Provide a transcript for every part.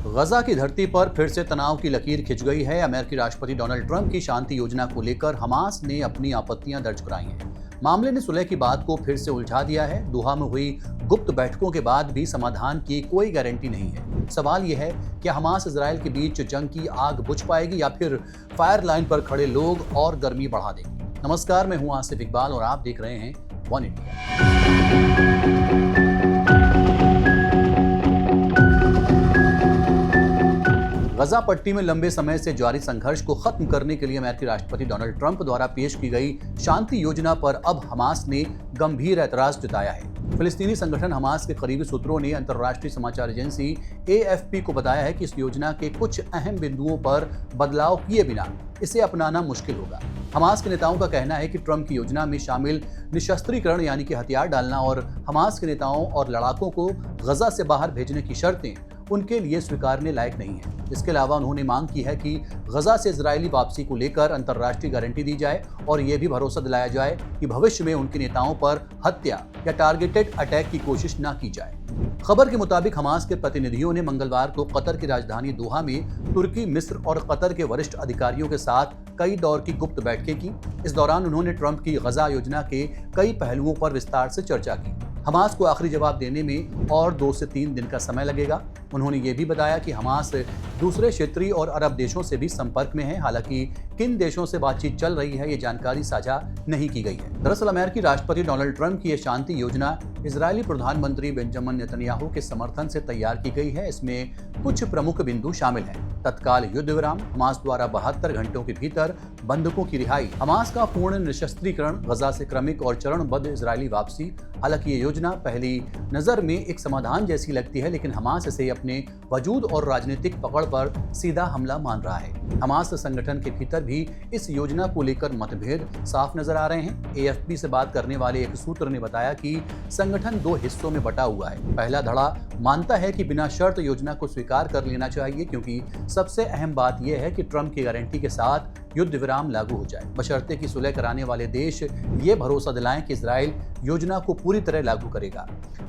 गजा की धरती पर फिर से तनाव की लकीर खिंच गई है। अमेरिकी राष्ट्रपति डोनाल्ड ट्रंप की शांति योजना को लेकर हमास ने अपनी आपत्तियां दर्ज कराई हैं। मामले ने सुलह की बात को फिर से उलझा दिया है। दोहा में हुई गुप्त बैठकों के बाद भी समाधान की कोई गारंटी नहीं है। सवाल यह है कि हमास इजराइल के बीच जंग की आग बुझ पाएगी या फिर फायर लाइन पर खड़े लोग और गर्मी बढ़ा देंगे। नमस्कार, मैं हूं आसिफ इकबाल और आप देख रहे हैं वन इंडिया। गजा पट्टी में लंबे समय से जारी संघर्ष को खत्म करने के लिए अमेरिकी राष्ट्रपति डोनाल्ड ट्रंप द्वारा पेश की गई शांति योजना पर अब हमास ने गंभीर एतराज जताया है। फिलिस्तीनी संगठन हमास के करीबी सूत्रों ने अंतर्राष्ट्रीय समाचार एजेंसी AFP को बताया है कि इस योजना के कुछ अहम बिंदुओं पर बदलाव किए बिना इसे अपनाना मुश्किल होगा। हमास के नेताओं का कहना है कि ट्रंप की योजना में शामिल निशस्त्रीकरण यानी कि हथियार डालना और हमास के नेताओं और लड़ाकों को गजा से बाहर भेजने की शर्तें उनके लिए स्वीकारने लायक नहीं है। इसके अलावा उन्होंने मांग की है कि गजा से इजरायली वापसी को लेकर अंतर्राष्ट्रीय गारंटी दी जाए और ये भी भरोसा दिलाया जाए कि भविष्य में उनके नेताओं पर हत्या या टारगेटेड अटैक की कोशिश न की जाए। खबर के मुताबिक हमास के प्रतिनिधियों ने मंगलवार को कतर की राजधानी दोहा में तुर्की, मिस्र और कतर के वरिष्ठ अधिकारियों के साथ कई दौर की गुप्त बैठकें की। इस दौरान उन्होंने ट्रंप की गजा योजना के कई पहलुओं पर विस्तार से चर्चा की। हमास को आखिरी जवाब देने में और 2 से 3 दिन का समय लगेगा। उन्होंने ये भी बताया कि हमास दूसरे क्षेत्रीय और अरब देशों से भी संपर्क में है। हालांकि किन देशों से बातचीत चल रही है, ये जानकारी साझा नहीं की गई है। दरअसल अमेरिकी राष्ट्रपति डोनाल्ड ट्रंप की यह शांति योजना इजरायली प्रधानमंत्री बेंजामिन नेतन्याहू के समर्थन से तैयार की गई है। इसमें कुछ प्रमुख बिंदु शामिल हैं। तत्काल युद्ध विराम, हमास द्वारा 72 घंटों के भीतर बंधकों की रिहाई, हमास का पूर्ण निशस्त्रीकरण, गजा से क्रमिक और चरणबद्ध इजरायली वापसी। हालांकि ये योजना पहली नजर में एक समाधान जैसी लगती है, लेकिन हमास इसे अपने वजूद और राजनीतिक पकड़ पर सीधा हमला मान रहा है। हमास संगठन के भीतर भी इस योजना को लेकर मतभेद साफ नजर आ रहे हैं। AFP से बात करने वाले एक सूत्र ने बताया कि संगठन 2 हिस्सों में बटा हुआ है। पहला धड़ा मानता है कि बिना शर्त योजना को स्वीकार कर लेना चाहिए, क्योंकि सबसे अहम बात यह है कि ट्रंप की गारंटी के साथ युद्ध विराम लागू हो जाए, बशर्ते कि सुलह कराने वाले देश ये भरोसा दिलाएं कि इजराइल योजना को पूरी तरह लागू करेगा।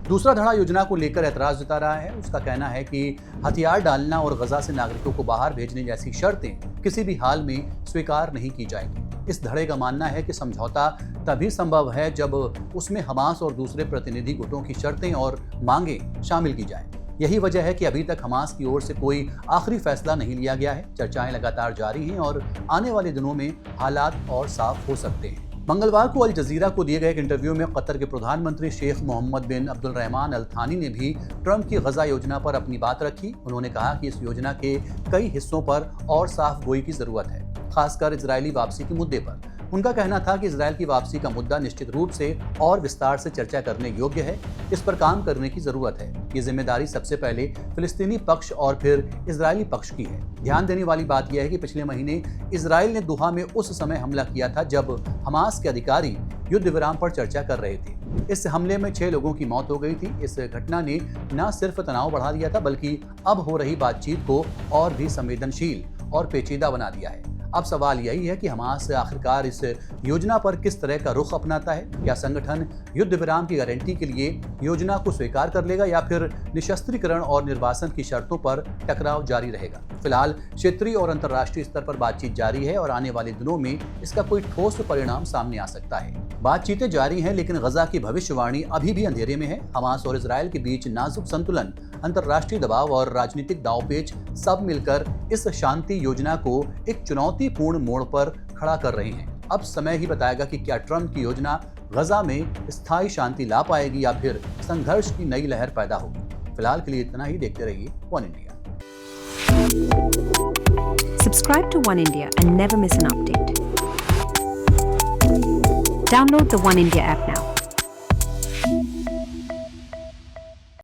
दूसरा धड़ा योजना को लेकर एतराज जता रहा है। उसका कहना है कि हथियार डालना और गजा से नागरिकों को बाहर भेजने जैसी शर्तें किसी भी हाल में स्वीकार नहीं की जाएंगी। इस धड़े का मानना है कि समझौता तभी संभव है जब उसमें हमास और दूसरे प्रतिनिधि गुटों की शर्तें और मांगें शामिल की जाए। यही वजह है कि अभी तक हमास की ओर से कोई आखिरी फैसला नहीं लिया गया है। चर्चाएं लगातार जारी हैं और आने वाले दिनों में हालात और साफ हो सकते हैं। मंगलवार को अल जजीरा को दिए गए एक इंटरव्यू में कतर के प्रधानमंत्री शेख मोहम्मद बिन अब्दुलरहमान अल थानी ने भी ट्रंप की गजा योजना पर अपनी बात रखी। उन्होंने कहा कि इस योजना के कई हिस्सों पर और साफ गोई की जरूरत है, खासकर इजरायली वापसी के मुद्दे पर। उनका कहना था कि इजराइल की वापसी का मुद्दा निश्चित रूप से और विस्तार से चर्चा करने योग्य है। इस पर काम करने की जरूरत है। ये जिम्मेदारी सबसे पहले फिलिस्तीनी पक्ष और फिर इजरायली पक्ष की है। ध्यान देने वाली बात यह है कि पिछले महीने इजराइल ने दोहा में उस समय हमला किया था जब हमास के अधिकारी युद्ध विराम पर चर्चा कर रहे थे। इस हमले में 6 लोगों की मौत हो गई थी। इस घटना ने न सिर्फ तनाव बढ़ा दिया था, बल्कि अब हो रही बातचीत को और भी संवेदनशील और पेचीदा बना दिया है। अब सवाल यही है कि हमास आखिरकार इस योजना पर किस तरह का रुख अपनाता है। क्या संगठन युद्ध विराम की गारंटी के लिए योजना को स्वीकार कर लेगा या फिर निशस्त्रीकरण और निर्वासन की शर्तों पर टकराव जारी रहेगा। फिलहाल क्षेत्रीय और अंतर्राष्ट्रीय स्तर पर बातचीत जारी है और आने वाले दिनों में इसका कोई ठोस परिणाम सामने आ सकता है। बातचीतें जारी हैं, लेकिन गजा की भविष्यवाणी अभी भी अंधेरे में है। हमास और इजराइल के बीच नाजुक संतुलन, अंतर्राष्ट्रीय दबाव और राजनीतिक दांवपेच सब मिलकर इस शांति योजना को एक चुनौतीपूर्ण मोड़ पर खड़ा कर रहे हैं। अब समय ही बताएगा कि क्या ट्रंप की योजना गजा में स्थायी शांति ला पाएगी या फिर संघर्ष की नई लहर पैदा होगी। फिलहाल के लिए इतना ही। देखते रहिए one India. Subscribe to One India and never miss an update. Download the One India app now.